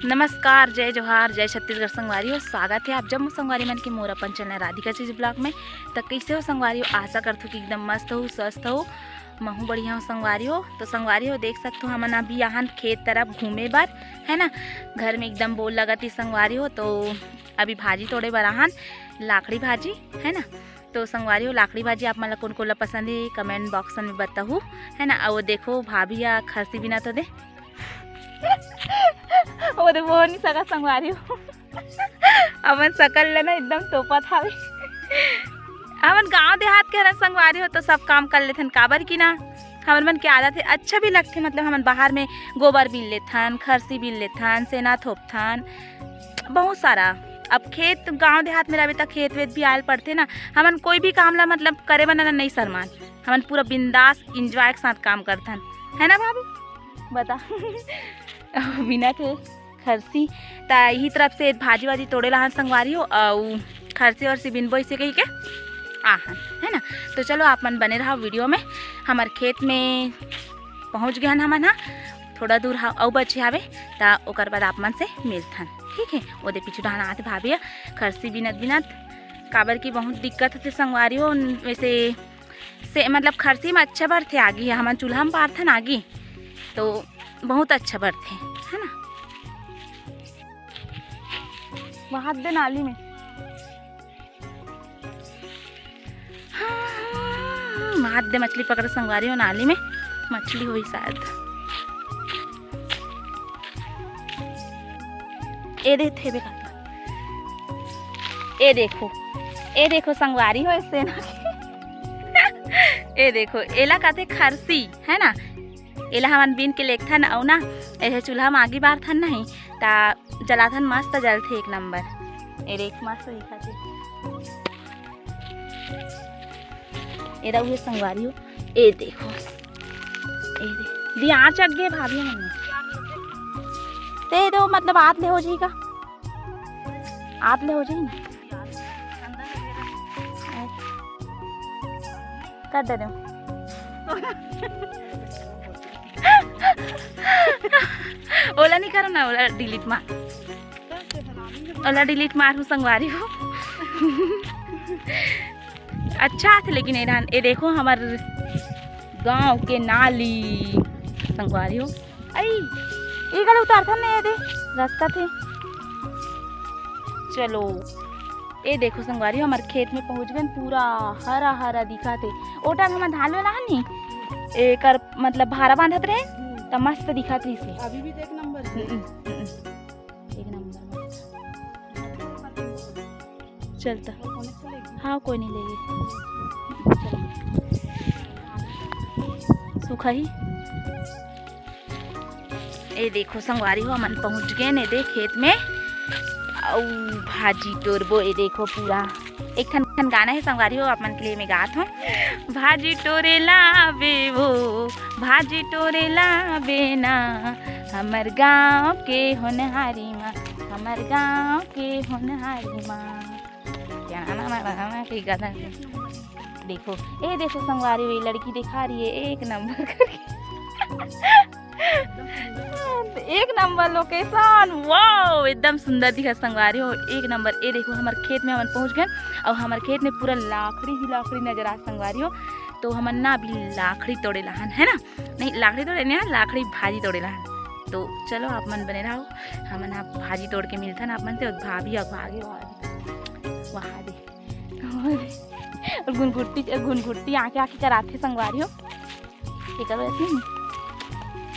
नमस्कार, जय जोहार, जय छत्तीसगढ़ संगवारी हो। स्वागत है आप जम्मू संगवारी मन के मोर अपन चैनल राधिका चीज ब्लॉग में। तो कैसे हो संगवारी हो? आशा करते हो कि एकदम मस्त हो, स्वस्थ हो। महू बढ़िया हो संगवारी हो। तो संगवारी हो देख सकते हो हमन अभी यहाँ खेत तरफ घूमे बर, है ना। घर में एकदम बोल लगती संगवारी हो। तो अभी भाजी तोड़े बर आहान, लाखड़ी भाजी, है ना। तो संगवारी हो लाखड़ी भाजी आप मन कौन को पसंद है कमेंट बॉक्स में बताऊँ, है ना। और देखो भाभी या खरसी बिना तो दे वो दे वो नहीं सका संगवारी हो अपन सकल लेना एकदम टोपा था। हमन गांव देहात के हरन संगवारी हो तो सब काम कर लेथन, काबर की ना हमन मन के आदत है, अच्छा भी लगते। मतलब हमन बाहर में गोबर बीन लेथन, खरसी बीन लेथन, सेना थोपथन, बहुत सारा। अब खेत गांव देहात में रहे तो खेत वेत भी आयल पड़ते ना। हमन कोई भी काम ला मतलब करे बना नहीं शर्मान, हमन पूरा बिंदास इंजॉय के साथ काम करथन, है ना भाभी बता। बिना थे खरसी ता यही तरफ से भाजी वाजी तोड़े ला संगवारी हो और खरसी और सिबिन बोई से कही के आहन, है ना। तो चलो आप मन बने रहो वीडियो में। हमार खेत में पहुंच गए हमन, हाँ थोड़ा दूर और बचे हवे ता ओकर बाद आप मन से मिलथन, ठीक है। ओदे पीछे डहाना आते भाभी खरसी बिनत बिनत, काबर की बहुत दिक्कत होते संगवारी हो। वैसे से मतलब खरसी में अच्छा बढ़ते आगी, हमन चूल्हा में पारथन आगी तो बहुत अच्छा बढ़ते, है ना। वहां दे नाली में हाथ दे मछली पकड़ संगवारी हो, नाली में मछली हुई शायद। ए दे थे ए देखो संगवारी हो इससे ना ए देखो एला कहते खरसी, है ना। एला हमन बीन के लेखथन और ना ऐसे चूल्हा में आगी बारथन नहीं ता जलाथन, मस्त जलथे एक नंबर। ए देख मस्त दिखत है। एरा हुए संगवारी हो, ए देखो ए दे दी आँच अग गए भाभी हमने ते दो मतलब आत ले हो जाएगा, आत ले हो जाए ना कर दे ओला नहीं करो ना, ओला डिलीट मार, ओला डिलीट मार हूँ संगवारी हो। अच्छा थे लेकिन ये देखो हमार गांव के नाली संगवारी हो। आई ये गल उतार था ना, ये दे रास्ता थे। चलो ये देखो संगवारी हो हमारे खेत में पहुंच गए, पूरा हरा हरा दिखा थे। ओ टाइम हम धान वाला नहीं एक मतलब भारा बांधत रहे तो मस्त दिखा थी इसे। अभी भी एक नंबर एक नंबर चलता। हाँ कोई नहीं लेगी, सूखा ही। ये देखो संगवारी हो मन पहुंच गए ने दे खेत में और भाजी टोरबो। ये देखो पूरा एक ठन गाना है संगवारी हो, आप मन के लिए मैं गात हूँ। भाजी टोरे लावे वो भाजी टोरे लावे ना, हमर गाँव के होनहारी माँ, हमर गाँव के होनहारी माँ। देखो ये देखो संगवारी हुई लड़की दिखा रही है एक नंबर करके एक नंबर लोकेशन, वाओ एकदम सुंदर दिखा संगवारी हो, एक नंबर। ये देखो हमारे खेत में हम पहुंच गए और हमारे खेत में पूरा लाखड़ी ही लाखड़ी नजर आ संगवारी हो। तो हमन ना अभी लाखड़ी तोड़े लहन, है ना। नहीं लाखड़ी तोड़े नहीं, लाखड़ी भाजी तोड़े लहन। तो चलो आप मन बने रहो, हमन आप भाजी तोड़ के मिलता ना आप मन से। और भाभी आगे वहाँ दे और गुनगुट्टी आके आके कराते संगवारी हो, ठीक है। वैसे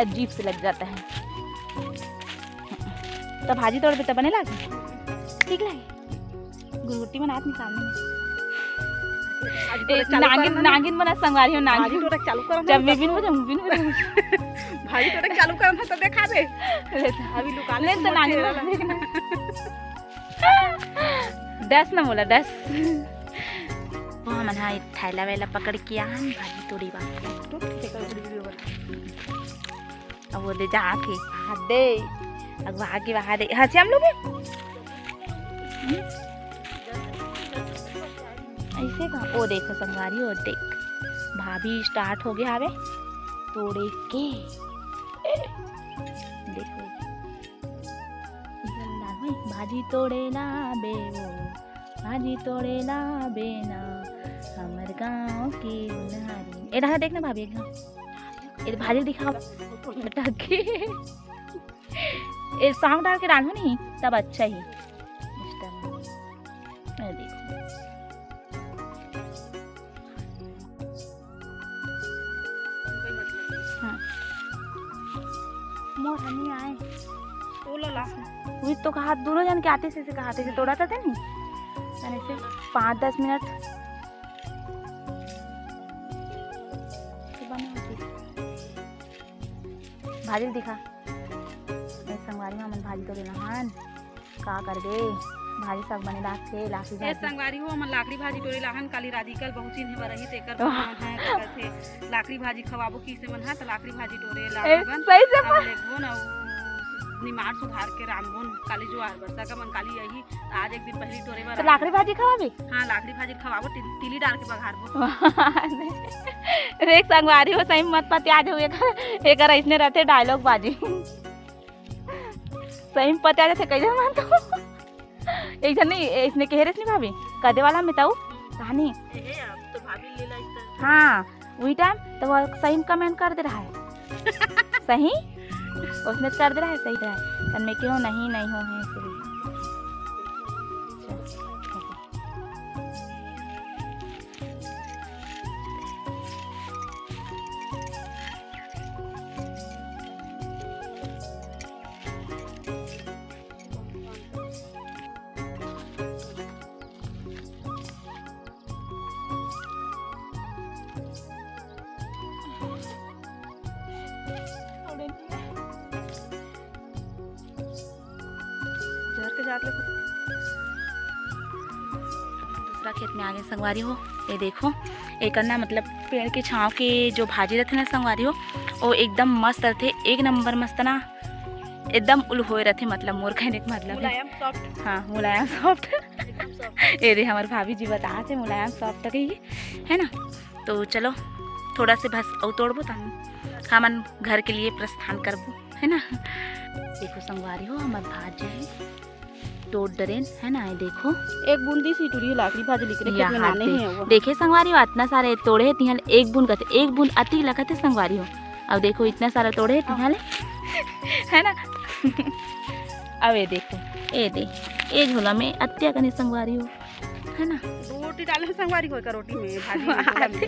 अजीब से लग जाता है तो भाजी तोड़ पे तो बने लागे, ठीक लगे। गुनगुट्टी में नाथ निकालने में नागिन बना संगवारी हो, नागिन चालू कर जब बिन भाजी तोड़े चालू कर तो देखा दे अभी दुकान ले तो नागिन 10 ना बोला 10 वो हमन हा थैला वैला पकड़ के आन भाजी तोड़ी बात अब वो दे जाके हाथ दे अब आगे वहाँ दे हाँ हम लोग ऐसे का। वो देखो संगवारी हो देख भाभी स्टार्ट हो गया हवे तोड़े के देखो भाजी तोड़े ला बे वो, भाजी तोड़े ला बे ना हमर गाँव की उन्हारी। ए रहा देखना भाभी एकदम ये भाजी दिखाओ के ये सॉन्ग डाल के डालो नहीं तब अच्छा ही देखो। हाँ मोर हनी आए वही तो कहा दोनों जन के आते से कहा थे तोड़ा था नहीं मैंने से 5-10 मिनट भाजी दिखा संगवारी में मन भाजी तो लेना हन का कर दे भाजी साग बने लाख से लाखी ए संगवारी हो मन लाकड़ी भाजी टोरे लाहन काली राधिकल बहुत चिन्ह बरही तेकर है करथे लाकड़ी भाजी खवाबो किसे मन है त लाकड़ी भाजी टोरे लाहन सही से अब लेखो ना निमार सुधार के रामबोन काली जो आर वर्षा का मन काली यही आज एक दिन पहले टोरे बार तो लाकड़ी भाजी खवाबे। हां लाकड़ी भाजी खवाबो तिली डाल के बघारबो देख संगवारी हो सही मत पति आज हुए एक ऐसने रहते डायलॉग बाजी सही पति आ जाते कैसे मान तो एक जन नहीं इसने कह रहे नहीं भाभी कदे वाला में ताऊ कहानी अब तो भाभी ले ला इस हाँ वही टाइम तो वो सही कमेंट कर दे रहा है सही उसने कर दे रहा है सही रहा है तब मैं क्यों नहीं हो है इसलिए दूसरा खेत में आगे संगवारी हो ये देखो एक अन्ना मतलब पेड़ के छाँव के जो भाजी रहते ना संगवारी हो वो एकदम मस्त रहते एक नंबर मस्त ना एकदम उल होए रहते मतलब मोर कहने का मतलब मुलायम सॉफ्ट। हाँ मुलायम सॉफ्ट ये रे हमारे भाभी जी बता थे मुलायम सॉफ्ट तक ही है ना। तो चलो थोड़ा से बस और तोड़बो तब हमन घर के लिए प्रस्थान करबो है ना। देखो संगवारी हो हमार भाजी तोड़ डरेन है ना ये देखो एक बूंदी सी टूरी लाकड़ी भाजी लिख रहे हैं बनाने ही है वो देखे संगवारी हो इतना सारे तोड़े है तिहाल एक बूंद कहते एक बूंद अति लगते संगवारी हो। अब देखो इतना सारा तोड़े है तिहाल है ना अब ये देखो ये दे ये झोला में अत्या कने संगवारी हो है ना रोटी डाले संगवारी को का रोटी में भाजी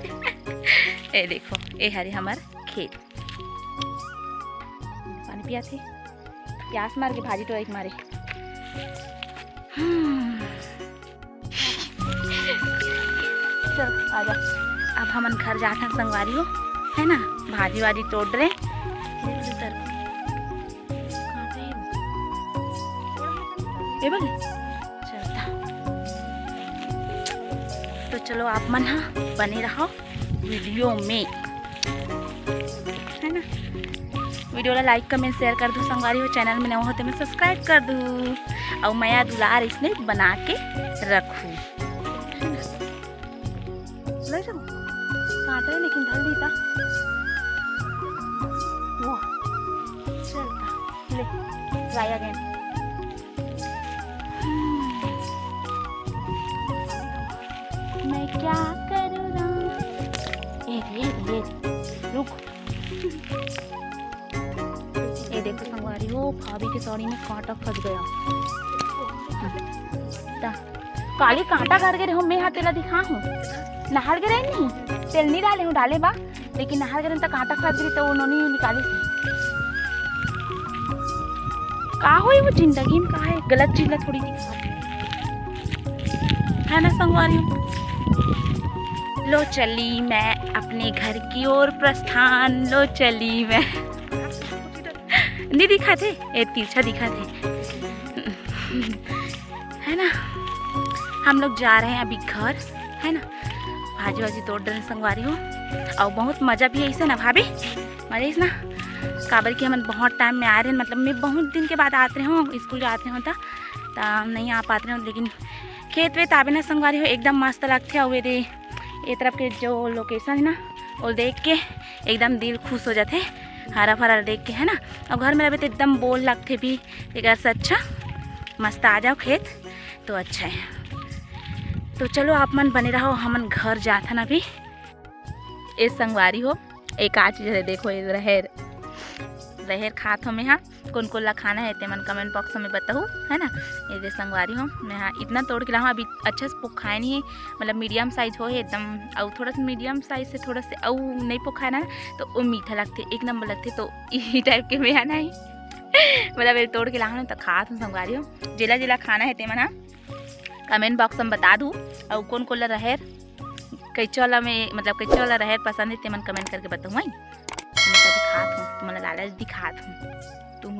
ये देखो ये हरे हमार खेत पानी पिया थे प्यास मार के भाजी तो एक मारे चल आजा अब हमन घर जाते हैं संगवारी हो है ना भाजी वाजी तोड़ रहे चलता तो चलो आप मन बने रहो वीडियो में है ना। वीडियो ला लाइक कमेंट शेयर कर दो संगवारी हो चैनल में नवा हो तो मैं सब्सक्राइब कर दूँ और माया दुलार इसने बना के रखूँ ले जाओ काट रहे लेकिन धल दी था वाह चलता ले ट्राई अगेन मैं क्या करूँ ना ये रुक ये देखो संगवारी हो भाभी की साड़ी में कांटा फंस गया काली कांटा करके रहो मैं हाथ तेला दिखा हूँ नहार के रहे नहीं तेल नहीं डाले हूँ डाले बा लेकिन नहार के तो कांटा फंस गई तो उन्होंने निकाली थी का हो वो जिंदगी में का है गलत चीज थोड़ी दिखा है ना संगवारी लो चली मैं अपने घर की ओर प्रस्थान लो चली मैं नहीं दिखा थे ये तिरछा दिखा थे है ना। हम लोग जा रहे हैं अभी घर है ना भाजी वाजी तोड़ रहे संगवारी हो और बहुत मज़ा भी है इसे ना भाभी मजे इस ना काबर की हम बहुत टाइम में आ रहे हैं मतलब मैं बहुत दिन के बाद आते हो स्कूल जाते हो तो नहीं आ पाते हो लेकिन खेत वेत आवे ना संगवारी हो एकदम मस्त लगते हुए दे ये तरफ के जो लोकेशन है ना वो देख के एकदम दिल खुश हो जाते हरा भरा देख के है ना। और घर में रहे तो एकदम बोल लगते भी एक से अच्छा मस्त आ जाओ खेत तो अच्छा है। तो चलो आप मन बने रहो, हमन घर जाथन अभी। ए संगवारी हो एक आ चीज़ है, देखो ये रहेर खात हो मैं हाँ। कौन कौन ला खाना है ते मन कमेंट बॉक्स में बताऊँ, है ना। ये दे संगवारी हो मैं हाँ इतना तोड़ के लाऊँ। अभी अच्छा से पोखाए नहीं है, मतलब मीडियम साइज हो एकदम, और थोड़ा सा मीडियम साइज से थोड़ा से और नहीं पोखाए ना तो वो मीठा लगते, एक नंबर लगते। तो यही टाइप के मैं नहीं मतलब ये तोड़ के लाऊँ ना तो खात हूँ संगवारी हो। जिला जिला खाना है ते मन हाँ कमेंट बॉक्स में बता दूँ। और कौन कौन ला रहेर कैसे वाला में मतलब कैसे वाला रहेर पसंद है ते मन कमेंट करके बताऊँ। मैं कभी खात हूँ, तुम्हारा लालच दिखात हूँ तुम